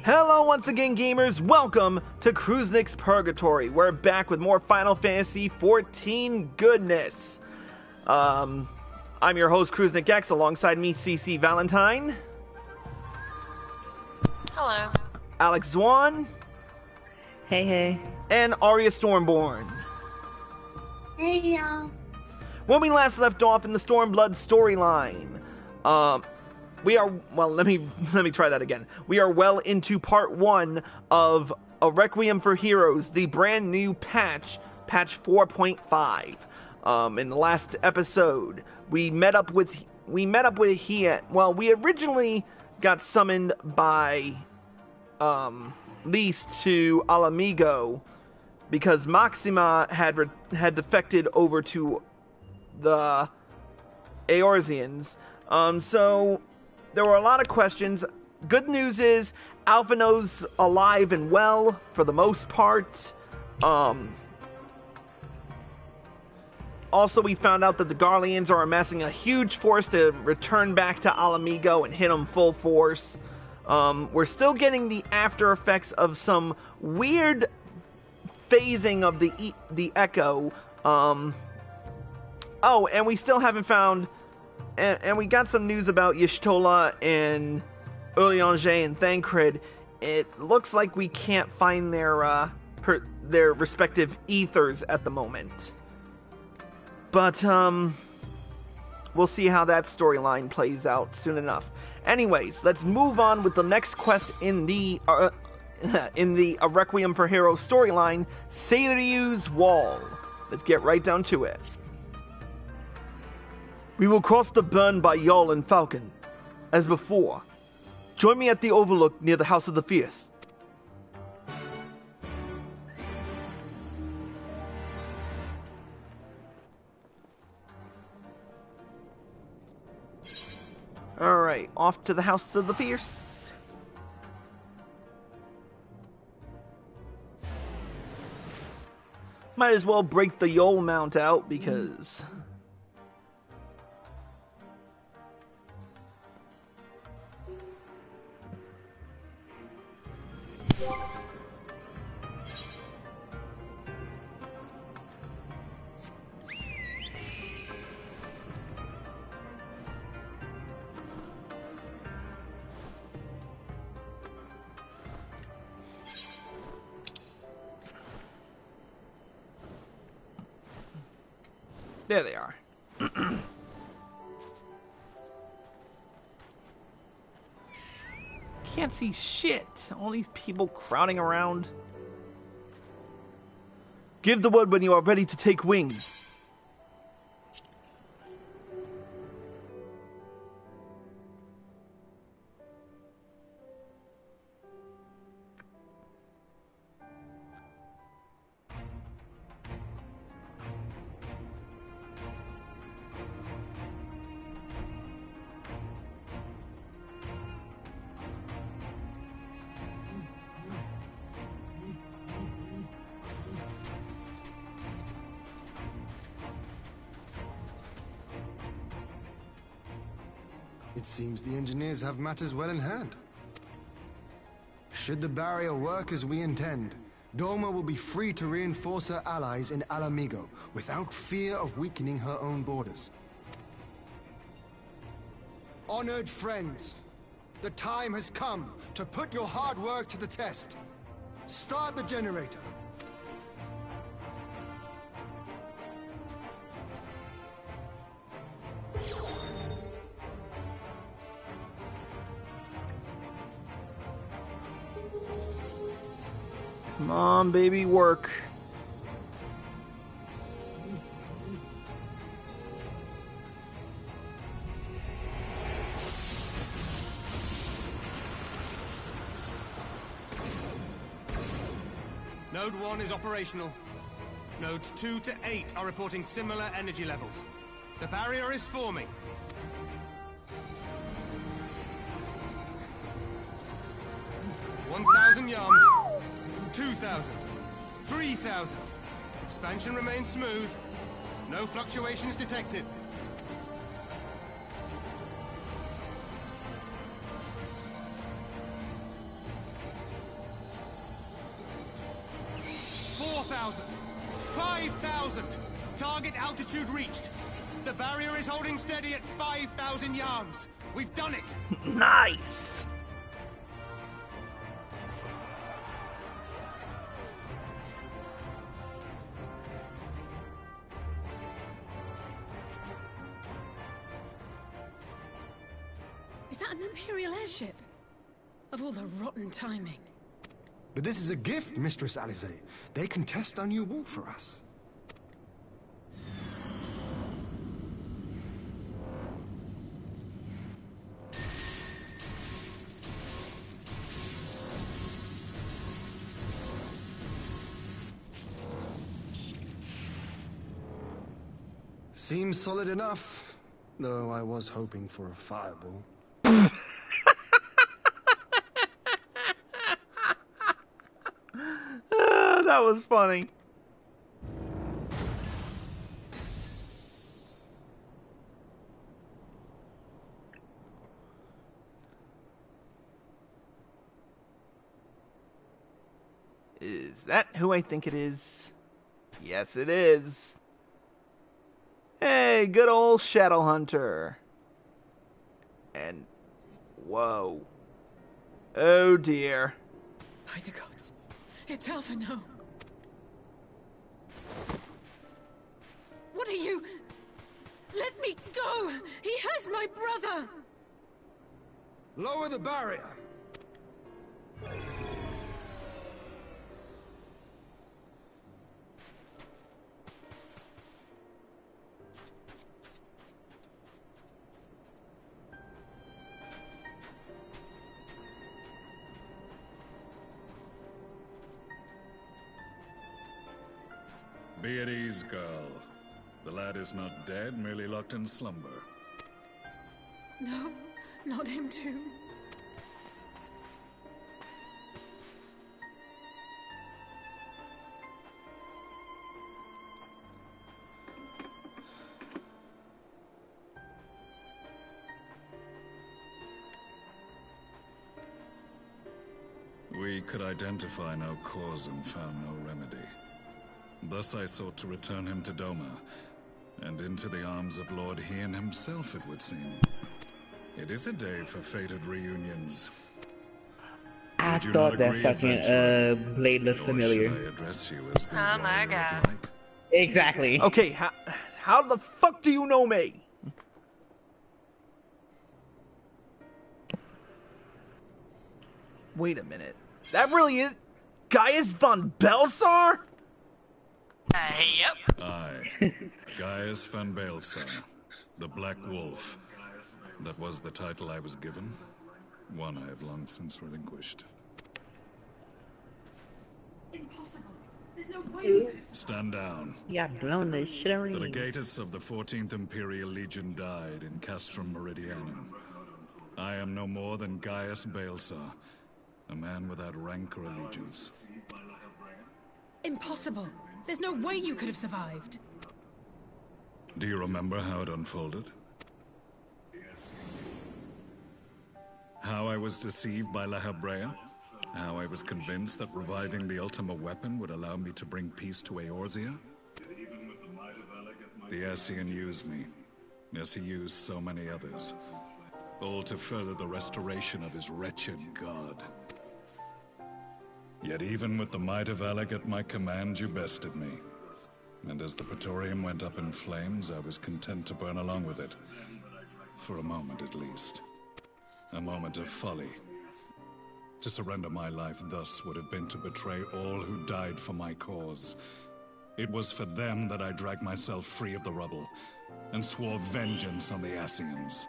Hello once again, gamers. Welcome to Kruznik's Purgatory. We're back with more Final Fantasy XIV goodness. I'm your host, Kruznik X, alongside me, CC Valentine. Hello. Alex Zwan. Hey. And Arya Stormborn. Hey, y'all. When we last left off in the Stormblood storyline, we are, well, let me try that again. We are well into part 1 of A Requiem for Heroes, the brand new patch 4.5. In the last episode, we met up with Hien. Well, we originally got summoned by Lise to Alamigo because Maxima had defected over to the Eorzeans. So there were a lot of questions. Good news is Alphino's alive and well for the most part. Also, we found out that the Garleans are amassing a huge force to return back to Alamigo and hit them full force. We're still getting the after effects of some weird phasing of the Echo. Oh, and we still haven't found... And we got some news about Y'shtola and Urianger and Thancred. It looks like we can't find their respective ethers at the moment. But, we'll see how that storyline plays out soon enough. Anyways, let's move on with the next quest in the A Requiem for Heroes storyline, Seiryu's Wall. Let's get right down to it. We will cross the burn by Jarl and Falcon, as before. Join me at the overlook near the House of the Fierce. Alright, off to the House of the Fierce. Might as well break the Yol mount out because... There they are. Can't see shit. All these people crowding around. Give the word when you are ready to take wing. It seems the engineers have matters well in hand. Should the barrier work as we intend, Doma will be free to reinforce her allies in Alamigo without fear of weakening her own borders. Honored friends, the time has come to put your hard work to the test. Start the generator. Come on, baby, work. Node 1 is operational. Nodes 2 to 8 are reporting similar energy levels. The barrier is forming. $1,000 yards. 2,000. 3,000. Expansion remains smooth. No fluctuations detected. 4,000. 5,000. Target altitude reached. The barrier is holding steady at 5,000 yards. We've done it. Nice. Is that an Imperial airship? Of all the rotten timing. But this is a gift, Mistress Alisaie. They can test our new wall for us. Seems solid enough, though I was hoping for a fireball. That was funny. Is that who I think it is? Yes, it is. Hey, good old Shadowhunter. And, whoa. Oh dear. By the gods, it's Alpha now. What are you? Let me go! He has my brother! Lower the barrier! Be at ease, girl. The lad is not dead, merely locked in slumber. No, not him too. We could identify no cause and found no remedy. Thus I sought to return him to Doma, and into the arms of Lord Hien himself, it would seem. It is a day for fated reunions. I Would you thought not that agree, fucking adventurer? blade looked Or familiar. should I address you as the Oh my warrior of God. light? Exactly. Okay, how the fuck do you know me? Wait a minute. That really is Gaius von Belsar? Yep. I, Gaius van Baelsar, the Black Wolf. That was the title I was given. One I have long since relinquished. Impossible. There's no way we could have Stand down. Yeah, blown the shit out The of me. legatus of the 14th Imperial Legion died in Castrum Meridianum. I am no more than Gaius Baelsar, a man without rank or allegiance. Impossible. There's no way you could have survived. Do you remember how it unfolded? How I was deceived by La Habrea? How I was convinced that reviving the Ultima weapon would allow me to bring peace to Eorzea? The Asian used me, as he used so many others, all to further the restoration of his wretched god. Yet even with the might of Alec at my command, you bested me. And as the Praetorium went up in flames, I was content to burn along with it. For a moment at least. A moment of folly. To surrender my life thus would have been to betray all who died for my cause. It was for them that I dragged myself free of the rubble, and swore vengeance on the Asians.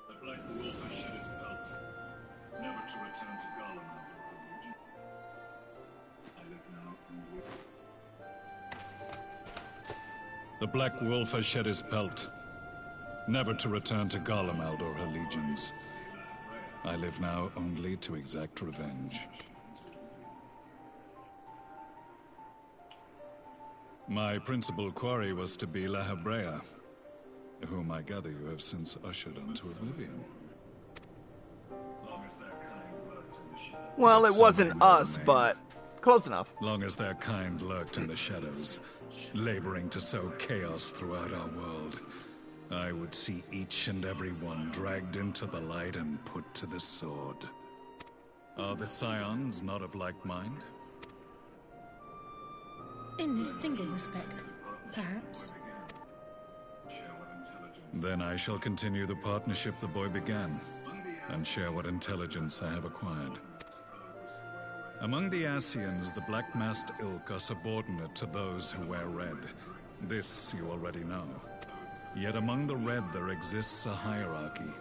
The Black Wolf has shed his belt, never to return to Garlemald or her legion. I live now only. The Black Wolf has shed his pelt, never to return to Garlemald or her legions. I live now only to exact revenge. My principal quarry was to be La Habrea, whom I gather you have since ushered onto oblivion. Well, it wasn't us, but Close enough. Long as their kind lurked in the shadows, laboring to sow chaos throughout our world, I would see each and every one dragged into the light and put to the sword. Are the Scions not of like mind? In this single respect, perhaps. Then I shall continue the partnership the boy began, and share what intelligence I have acquired. Among the Asians, the black-masked ilk are subordinate to those who wear red. This you already know. Yet among the red there exists a hierarchy.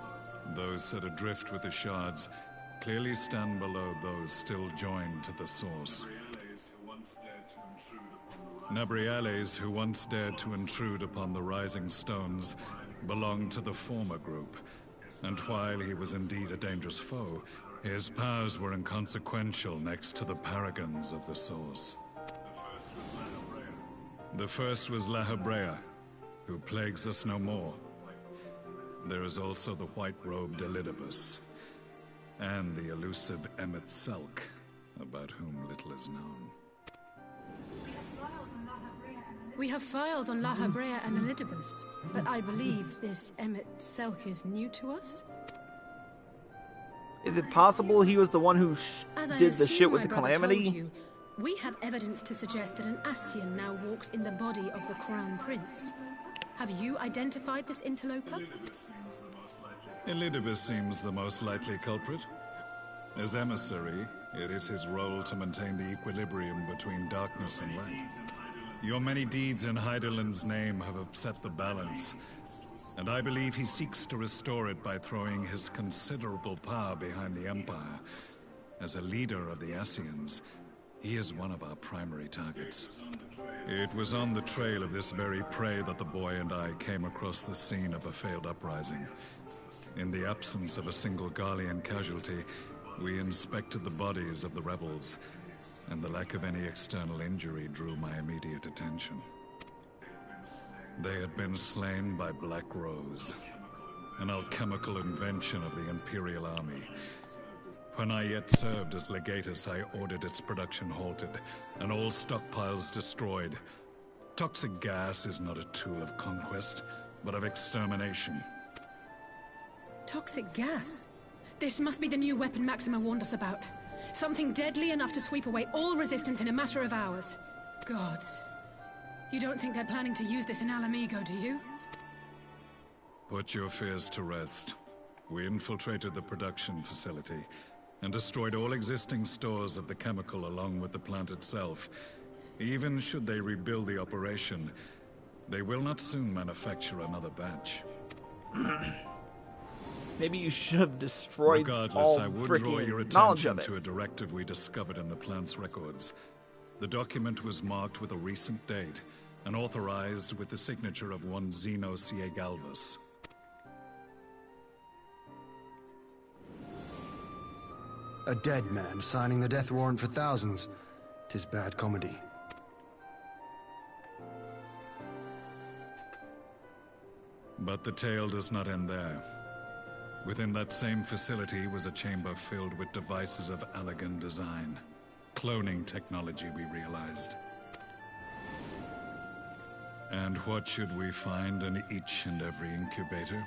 Those set adrift with the shards clearly stand below those still joined to the source. Nabriales, who once dared to intrude upon the Rising Stones, belonged to the former group, and while he was indeed a dangerous foe, his powers were inconsequential next to the paragons of the source. The first was La Hebrea, who plagues us no more. There is also the white-robed Elidibus, and the elusive Emmet Selk, about whom little is known. We have files on La Hebrea and Elidibus, but I believe this Emmet Selk is new to us? Is it possible he was the one who did the shit with the As I assume my brother Calamity? told you, we have evidence to suggest that an Asian now walks in the body of the Crown Prince. Have you identified this interloper? Elidibus seems the most likely culprit. As emissary, it is his role to maintain the equilibrium between darkness and light. Your many deeds in Heidelland's name have upset the balance, and I believe he seeks to restore it by throwing his considerable power behind the Empire. As a leader of the Asians, he is one of our primary targets. It was on the trail of this very prey that the boy and I came across the scene of a failed uprising. In the absence of a single Garlean casualty, we inspected the bodies of the rebels, and the lack of any external injury drew my immediate attention. They had been slain by Black Rose, an alchemical invention of the Imperial Army. When I yet served as legatus, I ordered its production halted, and all stockpiles destroyed. Toxic gas is not a tool of conquest, but of extermination. Toxic gas? This must be the new weapon Maxima warned us about. Something deadly enough to sweep away all resistance in a matter of hours. Gods. You don't think they're planning to use this in Alamigo, do you? Put your fears to rest. We infiltrated the production facility and destroyed all existing stores of the chemical along with the plant itself. Even should they rebuild the operation, they will not soon manufacture another batch. Maybe you should have destroyed Regardless, all I would draw your freaking knowledge attention of it. to a directive we discovered in the plant's records. The document was marked with a recent date and authorized with the signature of one Zeno Ciegalvus. A dead man signing the death warrant for thousands. 'Tis bad comedy. But the tale does not end there. Within that same facility was a chamber filled with devices of elegant design. Cloning technology, we realized. And what should we find in each and every incubator?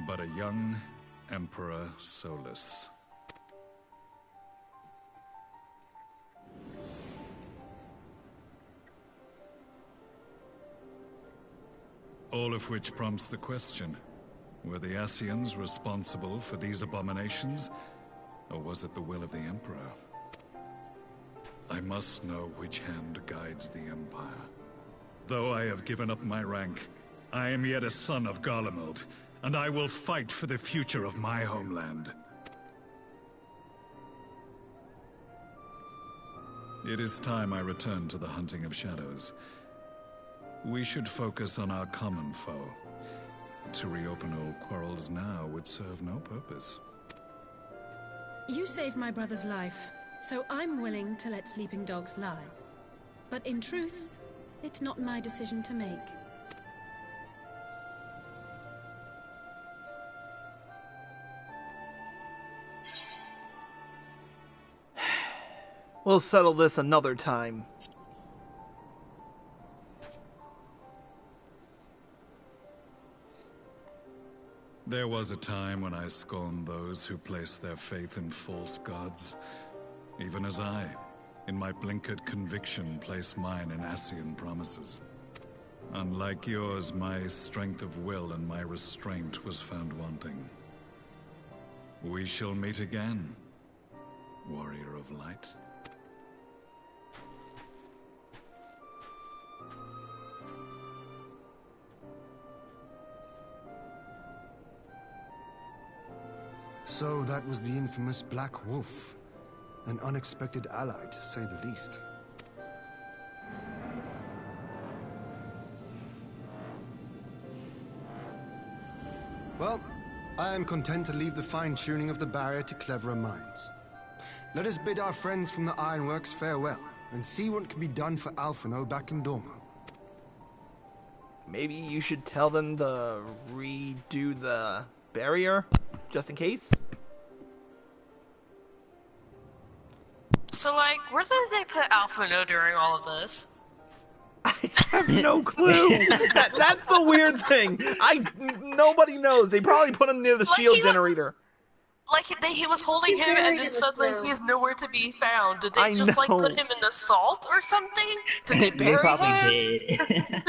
But a young Emperor Solus. All of which prompts the question, were the Asians responsible for these abominations, or was it the will of the Emperor? I must know which hand guides the Empire. Though I have given up my rank, I am yet a son of Garlemald, and I will fight for the future of my homeland. It is time I return to the hunting of shadows. We should focus on our common foe. To reopen old quarrels now would serve no purpose. You saved my brother's life, so I'm willing to let sleeping dogs lie. But in truth, it's not my decision to make. We'll settle this another time. There was a time when I scorned those who placed their faith in false gods, even as I, in my blinkered conviction, place mine in Asian promises. Unlike yours, my strength of will and my restraint was found wanting. We shall meet again, warrior of light. So that was the infamous Black Wolf. An unexpected ally, to say the least. Well, I am content to leave the fine-tuning of the barrier to cleverer minds. Let us bid our friends from the Ironworks farewell, and see what can be done for Alphino back in Dormo. Maybe you should tell them to redo the barrier, just in case? So, like, where did they put Alphino during all of this? I have no clue. That's the weird thing. Nobody knows. They probably put him near the shield generator. Like, he was holding him, and then suddenly he's nowhere to be found. Did they just, like, put him in the salt or something? Did they bury him? They probably did.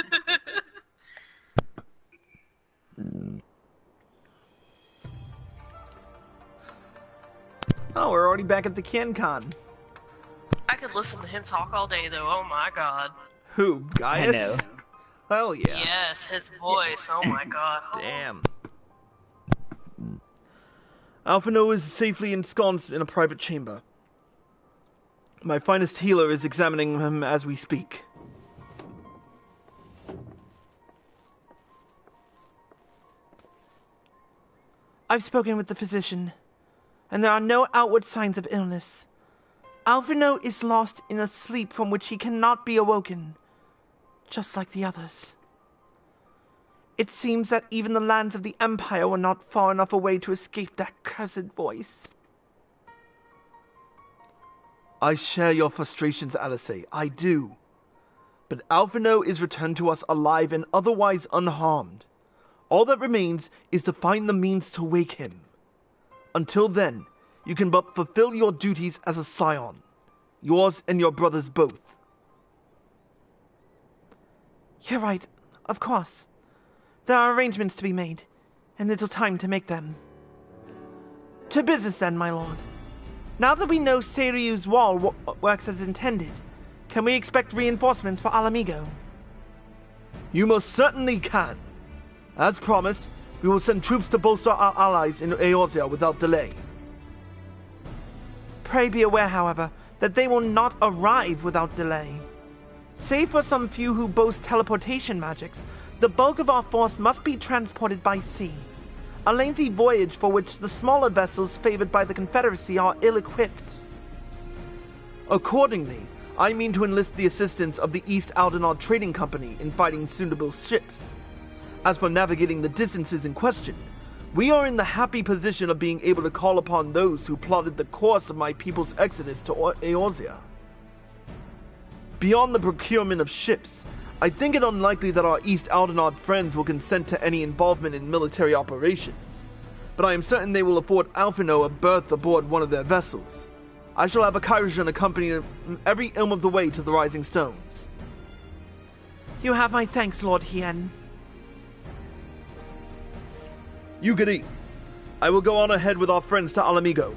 Oh, we're already back at the CanCon. I could listen to him talk all day, though. Oh my god. Who? Gaius? I know. Hell yeah. Yes, his voice. Oh my god. Damn. Alphino is safely ensconced in a private chamber. My finest healer is examining him as we speak. I've spoken with the physician, and there are no outward signs of illness. Alphino is lost in a sleep from which he cannot be awoken, just like the others. It seems that even the lands of the Empire were not far enough away to escape that cursed voice. I share your frustrations, Alisaie. I do. But Alphino is returned to us alive and otherwise unharmed. All that remains is to find the means to wake him. Until then, you can but fulfill your duties as a scion. Yours and your brother's both. You're right, of course. There are arrangements to be made, and little time to make them. To business then, my lord. Now that we know Seiryu's wall works as intended, can we expect reinforcements for Alamigo? You most certainly can. As promised, we will send troops to bolster our allies in Eorzea without delay. Pray be aware, however, that they will not arrive without delay. Save for some few who boast teleportation magics, the bulk of our force must be transported by sea. A lengthy voyage for which the smaller vessels favored by the Confederacy are ill-equipped. Accordingly, I mean to enlist the assistance of the East Aldenard Trading Company in fighting suitable ships. As for navigating the distances in question, we are in the happy position of being able to call upon those who plotted the course of my people's exodus to Eorzea. Beyond the procurement of ships, I think it unlikely that our East Aldenard friends will consent to any involvement in military operations, but I am certain they will afford Alphino a berth aboard one of their vessels. I shall have a Kairojan accompany him every ilm of the way to the Rising Stones. You have my thanks, Lord Hien. Yugiri, I will go on ahead with our friends to Alamigo,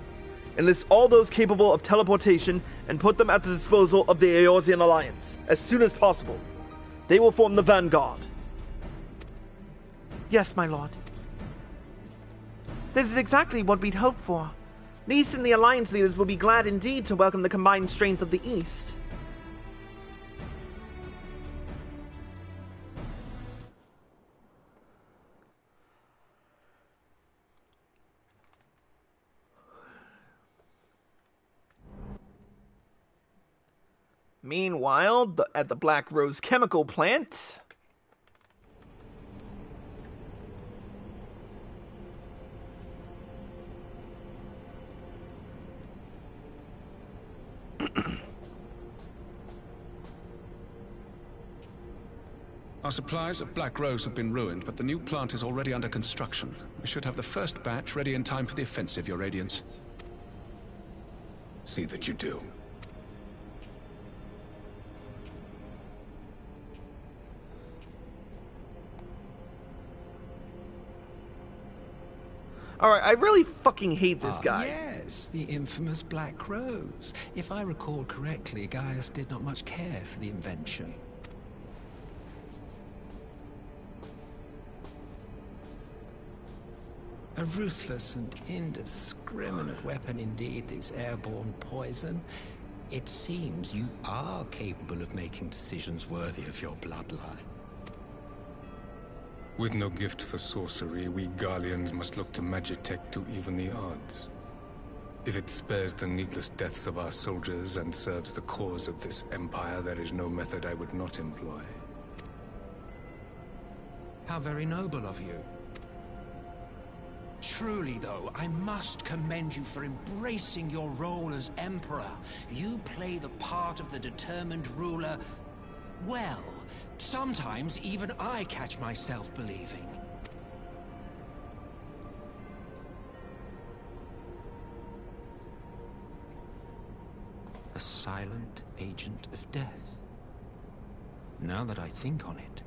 enlist all those capable of teleportation, and put them at the disposal of the Eorzean Alliance as soon as possible. They will form the vanguard. Yes, my lord. This is exactly what we'd hoped for. The East and the Alliance leaders will be glad indeed to welcome the combined strength of the East. Meanwhile, at the Black Rose Chemical Plant... supplies of Black Rose have been ruined, but the new plant is already under construction. We should have the first batch ready in time for the offensive, Your Radiance. See that you do. Alright, I really fucking hate this guy. Yes, the infamous Black Rose. If I recall correctly, Gaius did not much care for the invention. A ruthless and indiscriminate weapon indeed, this airborne poison. It seems you are capable of making decisions worthy of your bloodline. With no gift for sorcery, we Garleans must look to Magitech to even the odds. If it spares the needless deaths of our soldiers and serves the cause of this empire, there is no method I would not employ. How very noble of you. Truly, though, I must commend you for embracing your role as Emperor. You play the part of the determined ruler well. Sometimes even I catch myself believing. A silent agent of death. Now that I think on it,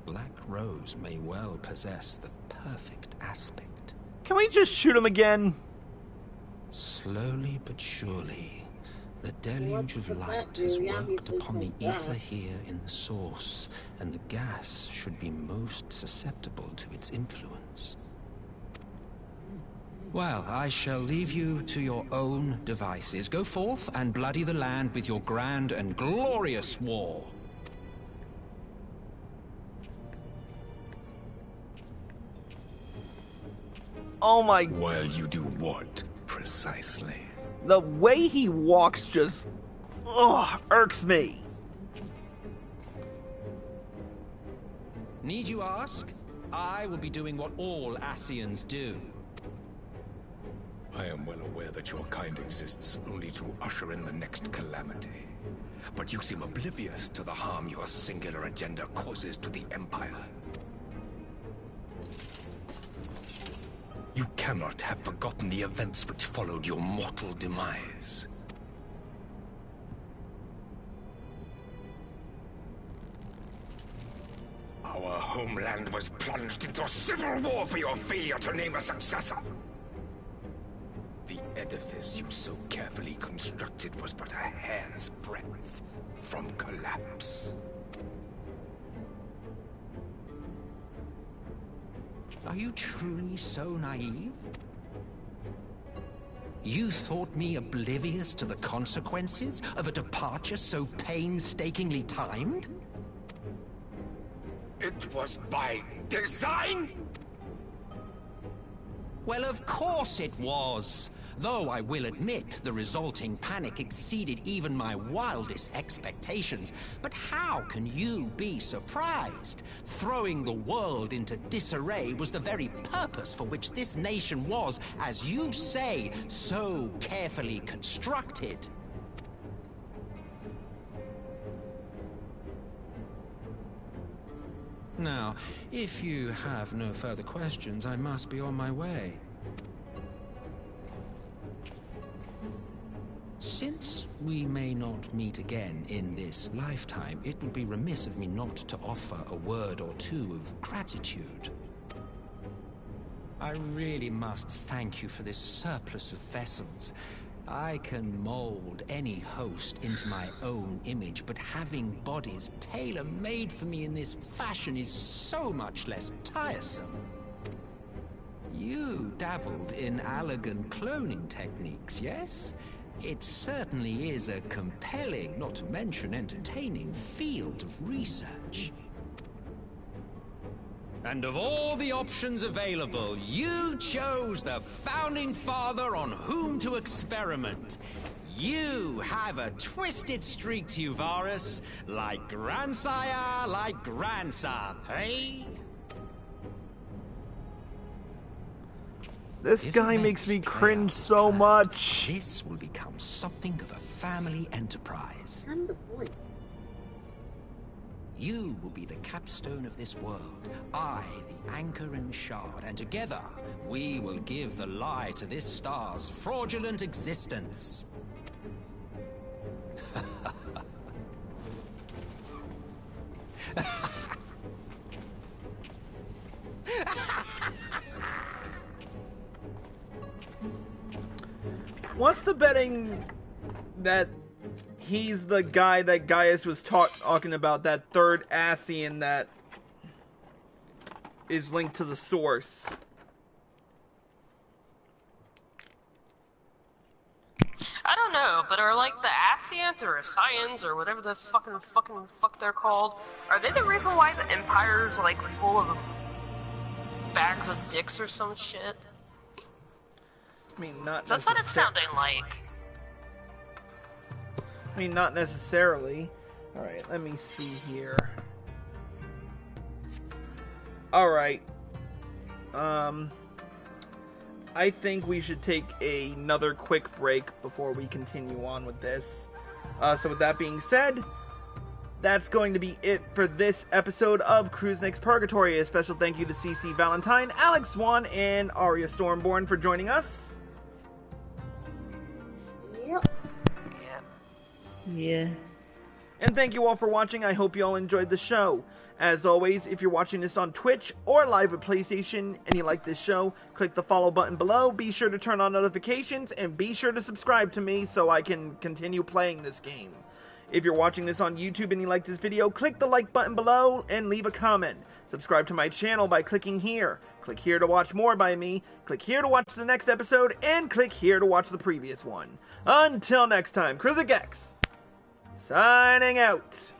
Black Rose may well possess the perfect aspect. Can we just shoot him again? Slowly but surely, the deluge of light has worked upon the ether here in the source, and the gas should be most susceptible to its influence. Well, I shall leave you to your own devices. Go forth and bloody the land with your grand and glorious war. Oh my... Well, you do what, precisely? The way he walks just... irks me. Need you ask? I will be doing what all Asians do. I am well aware that your kind exists only to usher in the next calamity. But you seem oblivious to the harm your singular agenda causes to the Empire. You cannot have forgotten the events which followed your mortal demise. Our homeland was plunged into civil war for your failure to name a successor. The edifice you so carefully constructed was but a hair's breadth from collapse. Are you truly so naive? You thought me oblivious to the consequences of a departure so painstakingly timed? It was by design? Well, of course it was. Though I will admit the resulting panic exceeded even my wildest expectations. But how can you be surprised? Throwing the world into disarray was the very purpose for which this nation was, as you say, so carefully constructed. Now, if you have no further questions, I must be on my way. Since we may not meet again in this lifetime, it would be remiss of me not to offer a word or two of gratitude. I really must thank you for this surplus of vessels. I can mold any host into my own image, but having bodies tailor-made for me in this fashion is so much less tiresome. You dabbled in elegant cloning techniques, yes? It certainly is a compelling, not to mention entertaining, field of research. And of all the options available, you chose the Founding Father on whom to experiment. You have a twisted streak to you, Varus, like grandsire, like grandson, hey? This guy makes me cringe so much. This will become something of a family enterprise. You will be the capstone of this world, I the anchor and shard, and together we will give the lie to this star's fraudulent existence. What's the betting that he's the guy that Gaius was talking about, that third Asian that is linked to the source? I don't know, but are like the Asians or Asians or whatever the fucking fuck they're called, are they the reason why the Empire's like full of bags of dicks or some shit? I mean, not. That's what it's sounding like. I mean, not necessarily. Alright, let me see here. Alright. I think we should take another quick break before we continue on with this. So with that being said, that's going to be it for this episode of Cruisenix Purgatory. A special thank you to CC Valentine, Alex Swan, and Arya Stormborn for joining us. Yeah. And thank you all for watching. I hope you all enjoyed the show. As always, if you're watching this on Twitch or live at PlayStation and you like this show, click the follow button below. Be sure to turn on notifications and be sure to subscribe to me so I can continue playing this game. If you're watching this on YouTube and you like this video, click the like button below and leave a comment. Subscribe to my channel by clicking here. Click here to watch more by me. Click here to watch the next episode, and click here to watch the previous one. Until next time, Cruisenix signing out.